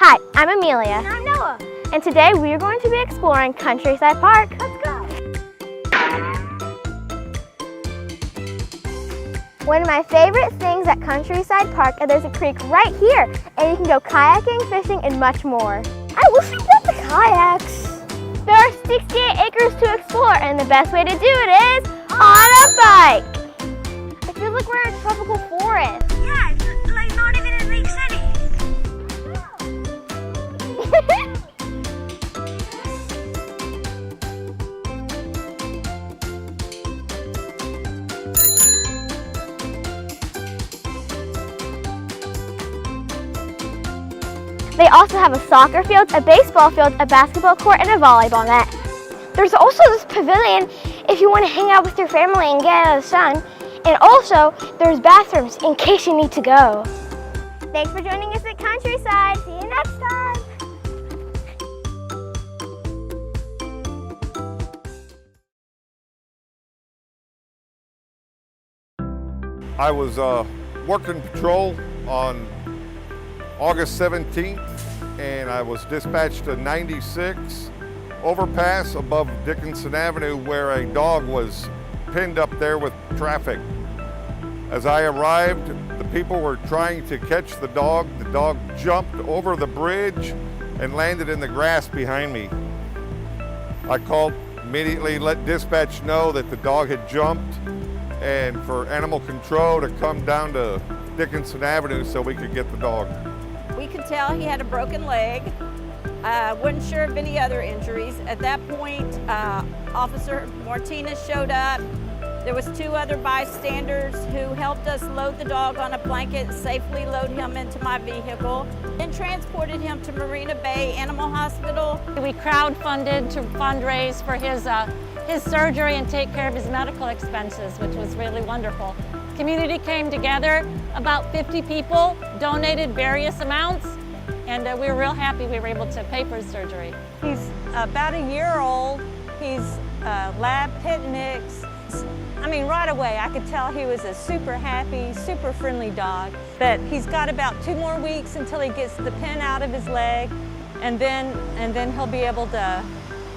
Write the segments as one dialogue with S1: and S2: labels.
S1: Hi, I'm Amelia.
S2: And I'm Noah.
S1: And today we are going to be exploring Countryside Park.
S2: Let's go.
S1: One of my favorite things at Countryside Park is there's a creek right here, and you can go kayaking, fishing, and much more. I wish we got the kayaks. There are 68 acres to explore, and the best way to do it is on a bike. It feels like we're in a tropical forest.
S2: Yeah, it's like not even in Lake City.
S1: They also have a soccer field, a baseball field, a basketball court, and a volleyball net. There's also this pavilion if you want to hang out with your family and get out of the sun. And also, there's bathrooms in case you need to go. Thanks for joining us at Countryside. See you next time.
S3: I was working patrol on August 17th, and I was dispatched to 96 overpass above Dickinson Avenue where a dog was pinned up there with traffic. As I arrived, the people were trying to catch the dog. The dog jumped over the bridge and landed in the grass behind me. I called immediately, let dispatch know that the dog had jumped, and for animal control to come down to Dickinson Avenue so we could get the dog.
S4: We could tell he had a broken leg. Wasn't sure of any other injuries. At that point, Officer Martinez showed up. There was two other bystanders who helped us load the dog on a blanket, safely load him into my vehicle, and transported him to Marina Bay Animal Hospital.
S5: We crowdfunded to fundraise for his surgery and take care of his medical expenses, which was really wonderful. Community came together, about 50 people donated various amounts, and we were real happy we were able to pay for his surgery.
S6: He's about a year old. He's lab pit mix. I mean, right away I could tell he was a super happy, super friendly dog. But he's got about 2 more weeks until he gets the pin out of his leg, and then he'll be able to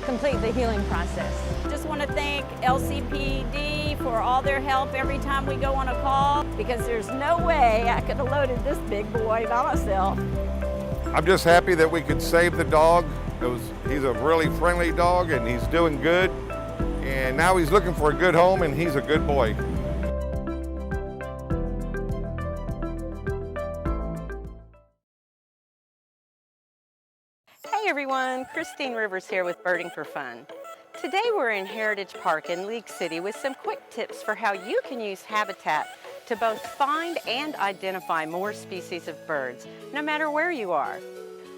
S6: complete the healing process.
S4: Just want to thank LCPD for all their help every time we go on a call, because there's no way I could have loaded this big boy by myself.
S3: I'm just happy that we could save the dog. He's a really friendly dog and he's doing good. And now he's looking for a good home and he's a good boy.
S7: Hey everyone, Christine Rivers here with Birding for Fun. Today we're in Heritage Park in League City with some quick tips for how you can use habitat to both find and identify more species of birds, no matter where you are.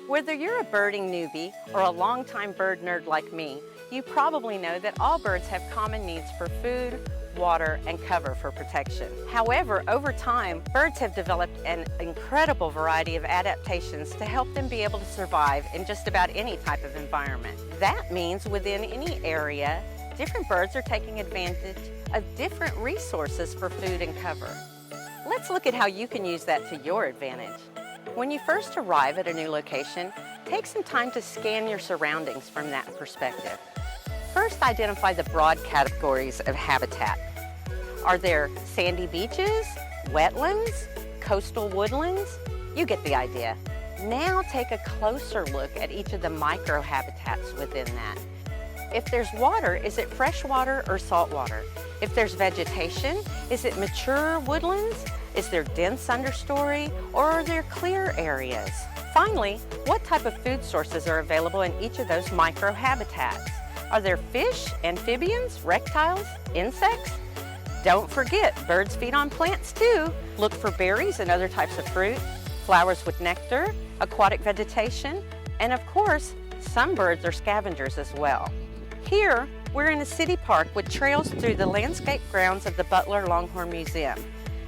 S7: Whether you're a birding newbie or a longtime bird nerd like me, you probably know that all birds have common needs for food, water, and cover for protection. However, over time, birds have developed an incredible variety of adaptations to help them be able to survive in just about any type of environment. That means within any area, different birds are taking advantage of different resources for food and cover. Let's look at how you can use that to your advantage. When you first arrive at a new location, take some time to scan your surroundings from that perspective. First, identify the broad categories of habitat. Are there sandy beaches, wetlands, coastal woodlands? You get the idea. Now take a closer look at each of the microhabitats within that. If there's water, is it freshwater or saltwater? If there's vegetation, is it mature woodlands? Is there dense understory, or are there clear areas? Finally, what type of food sources are available in each of those microhabitats? Are there fish, amphibians, reptiles, insects? Don't forget, birds feed on plants too. Look for berries and other types of fruit, flowers with nectar, aquatic vegetation, and of course, some birds are scavengers as well. Here, we're in a city park with trails through the landscape grounds of the Butler Longhorn Museum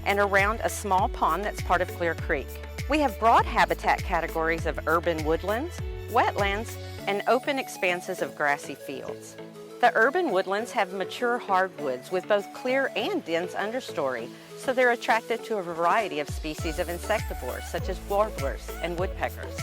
S7: and around a small pond that's part of Clear Creek. We have broad habitat categories of urban woodlands, wetlands, and open expanses of grassy fields. The urban woodlands have mature hardwoods with both clear and dense understory, so they're attractive to a variety of species of insectivores such as warblers and woodpeckers.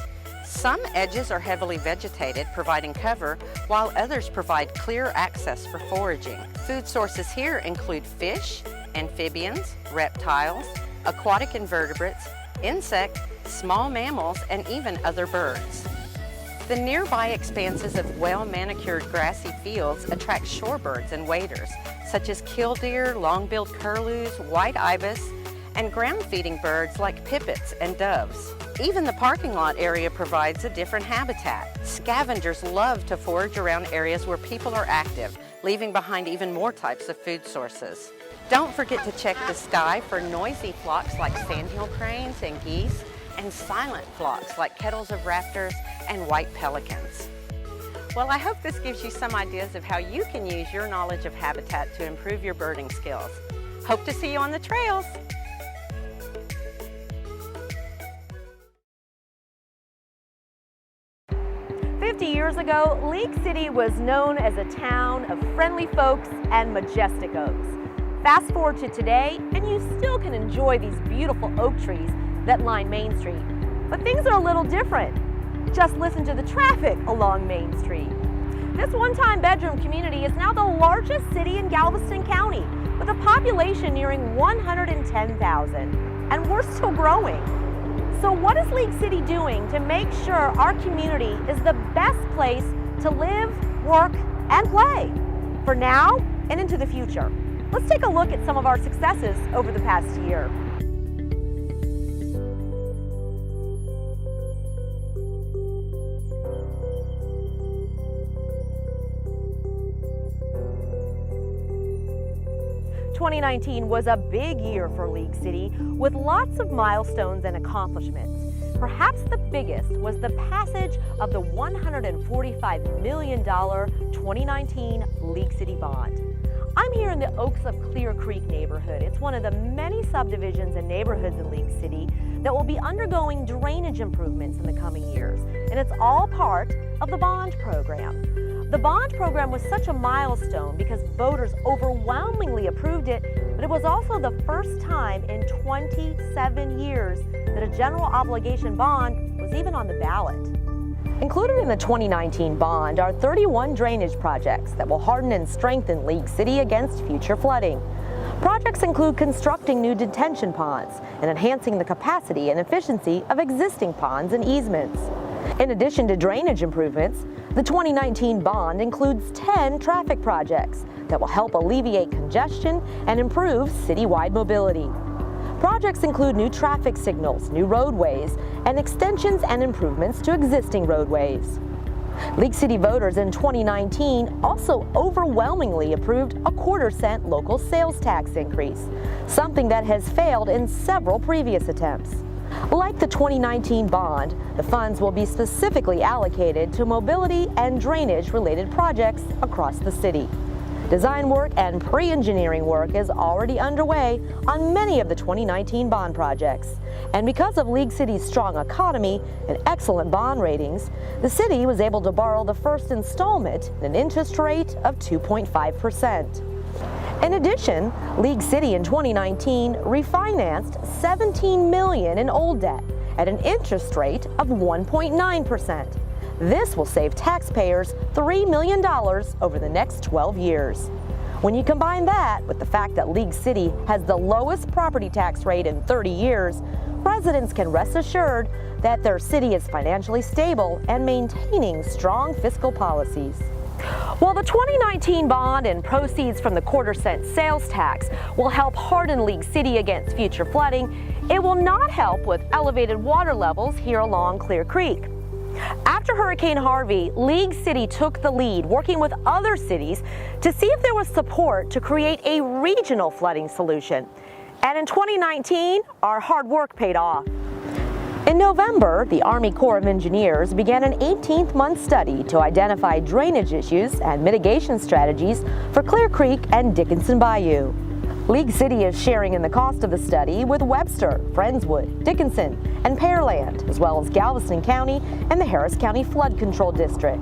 S7: Some edges are heavily vegetated, providing cover, while others provide clear access for foraging. Food sources here include fish, amphibians, reptiles, aquatic invertebrates, insects, small mammals, and even other birds. The nearby expanses of well-manicured grassy fields attract shorebirds and waders, such as killdeer, long-billed curlews, white ibis, and ground-feeding birds like pipits and doves. Even the parking lot area provides a different habitat. Scavengers love to forage around areas where people are active, leaving behind even more types of food sources. Don't forget to check the sky for noisy flocks like sandhill cranes and geese, and silent flocks like kettles of raptors and white pelicans. Well, I hope this gives you some ideas of how you can use your knowledge of habitat to improve your birding skills. Hope to see you on the trails.
S8: Years ago, League City was known as a town of friendly folks and majestic oaks. Fast forward to today, and you still can enjoy these beautiful oak trees that line Main Street. But things are a little different. Just listen to the traffic along Main Street. This one-time bedroom community is now the largest city in Galveston County, with a population nearing 110,000, and we're still growing. So what is League City doing to make sure our community is the best place to live, work, and play for now and into the future? Let's take a look at some of our successes over the past year. '19 was a big year for League City with lots of milestones and accomplishments. Perhaps the biggest was the passage of the $145 million 2019 League City bond. I'm here in the Oaks of Clear Creek neighborhood. It's one of the many subdivisions and neighborhoods in League City that will be undergoing drainage improvements in the coming years, and it's all part of the bond program. The bond program was such a milestone because voters overwhelmingly approved it, but it was also the first time in 27 years that a general obligation bond was even on the ballot. Included in the 2019 bond are 31 drainage projects that will harden and strengthen League City against future flooding. Projects include constructing new detention ponds and enhancing the capacity and efficiency of existing ponds and easements. In addition to drainage improvements, the 2019 bond includes 10 traffic projects that will help alleviate congestion and improve citywide mobility. Projects include new traffic signals, new roadways, and extensions and improvements to existing roadways. League City voters in 2019 also overwhelmingly approved a 1/4-cent local sales tax increase, something that has failed in several previous attempts. Like the 2019 bond, the funds will be specifically allocated to mobility and drainage-related projects across the city. Design work and pre-engineering work is already underway on many of the 2019 bond projects. And because of League City's strong economy and excellent bond ratings, the city was able to borrow the first installment at an interest rate of 2.5%. In addition, League City in 2019 refinanced $17 million in old debt at an interest rate of 1.9%. This will save taxpayers $3 million over the next 12 years. When you combine that with the fact that League City has the lowest property tax rate in 30 years, residents can rest assured that their city is financially stable and maintaining strong fiscal policies. While the 2019 bond and proceeds from the 1/4-cent sales tax will help harden League City against future flooding, it will not help with elevated water levels here along Clear Creek. After Hurricane Harvey, League City took the lead, working with other cities to see if there was support to create a regional flooding solution. And in 2019, our hard work paid off. In November, the Army Corps of Engineers began an 18-month study to identify drainage issues and mitigation strategies for Clear Creek and Dickinson Bayou. League City is sharing in the cost of the study with Webster, Friendswood, Dickinson, and Pearland, as well as Galveston County and the Harris County Flood Control District.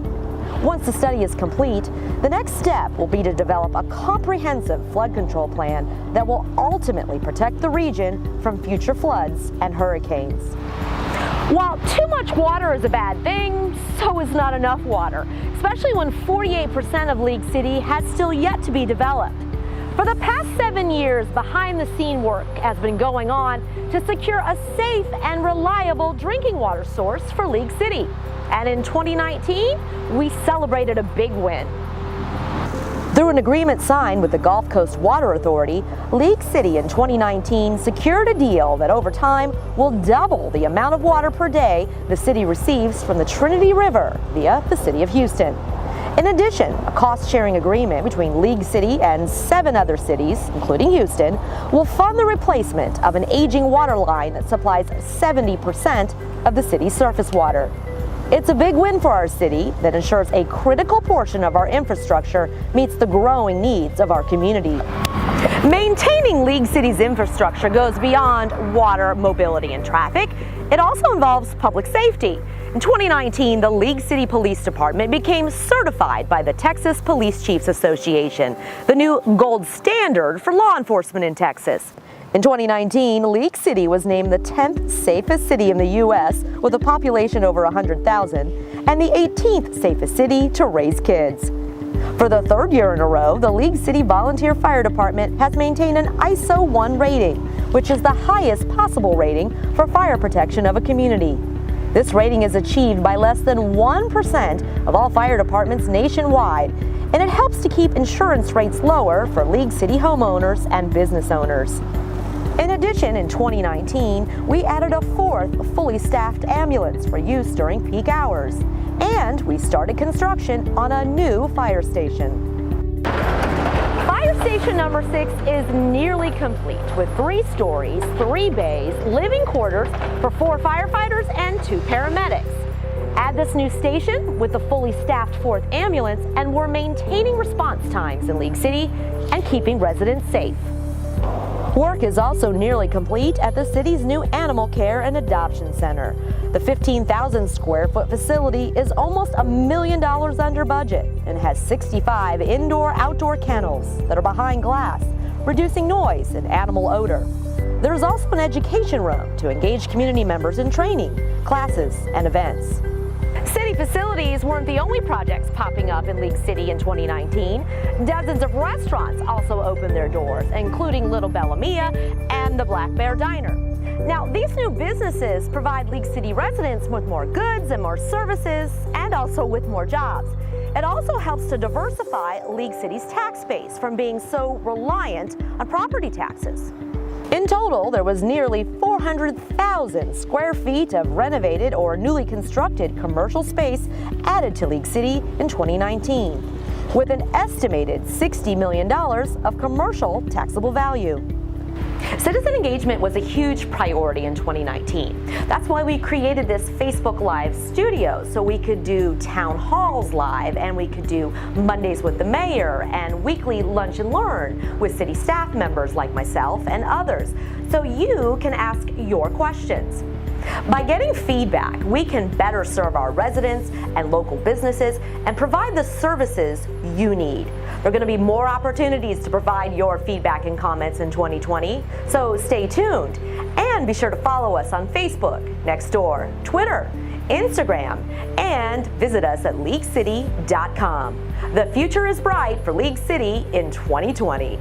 S8: Once the study is complete, the next step will be to develop a comprehensive flood control plan that will ultimately protect the region from future floods and hurricanes. While too much water is a bad thing, so is not enough water, especially when 48% of League City has still yet to be developed. For the past 7 years, behind-the-scene work has been going on to secure a safe and reliable drinking water source for League City. And in 2019, we celebrated a big win. Through an agreement signed with the Gulf Coast Water Authority, League City in 2019 secured a deal that over time will double the amount of water per day the city receives from the Trinity River via the City of Houston. In addition, a cost-sharing agreement between League City and 7 other cities, including Houston, will fund the replacement of an aging water line that supplies 70% of the city's surface water. It's a big win for our city that ensures a critical portion of our infrastructure meets the growing needs of our community. Maintaining League City's infrastructure goes beyond water, mobility, and traffic. It also involves public safety. In 2019, the League City Police Department became certified by the Texas Police Chiefs Association, the new gold standard for law enforcement in Texas. In 2019, League City was named the 10th safest city in the U.S. with a population over 100,000 and the 18th safest city to raise kids. For the 3rd year in a row, the League City Volunteer Fire Department has maintained an ISO 1 rating, which is the highest possible rating for fire protection of a community. This rating is achieved by less than 1% of all fire departments nationwide, and it helps to keep insurance rates lower for League City homeowners and business owners. In addition, in 2019, we added a 4th fully staffed ambulance for use during peak hours, and we started construction on a new fire station. Fire station number 6 is nearly complete with 3 stories, 3 bays, living quarters for 4 firefighters and 2 paramedics. Add this new station with the fully staffed 4th ambulance and we're maintaining response times in League City and keeping residents safe. Work is also nearly complete at the city's new Animal Care and Adoption Center. The 15,000 square foot facility is almost $1 million under budget and has 65 indoor-outdoor kennels that are behind glass, reducing noise and animal odor. There's also an education room to engage community members in training, classes, and events. City facilities weren't the only projects popping up in League City in 2019. Dozens of restaurants also opened their doors, including Little Bellamia and the Black Bear Diner. Now, these new businesses provide League City residents with more goods and more services, and also with more jobs. It also helps to diversify League City's tax base from being so reliant on property taxes. In total, there was nearly 400,000 square feet of renovated or newly constructed commercial space added to League City in 2019, with an estimated $60 million of commercial taxable value. Citizen engagement was a huge priority in 2019. That's why we created this Facebook Live studio, so we could do town halls live, and we could do Mondays with the mayor and weekly lunch and learn with city staff members like myself and others, so you can ask your questions. By getting feedback, we can better serve our residents and local businesses and provide the services you need. There are going to be more opportunities to provide your feedback and comments in 2020, so stay tuned and be sure to follow us on Facebook, Nextdoor, Twitter, Instagram, and visit us at leaguecity.com. The future is bright for League City in 2020.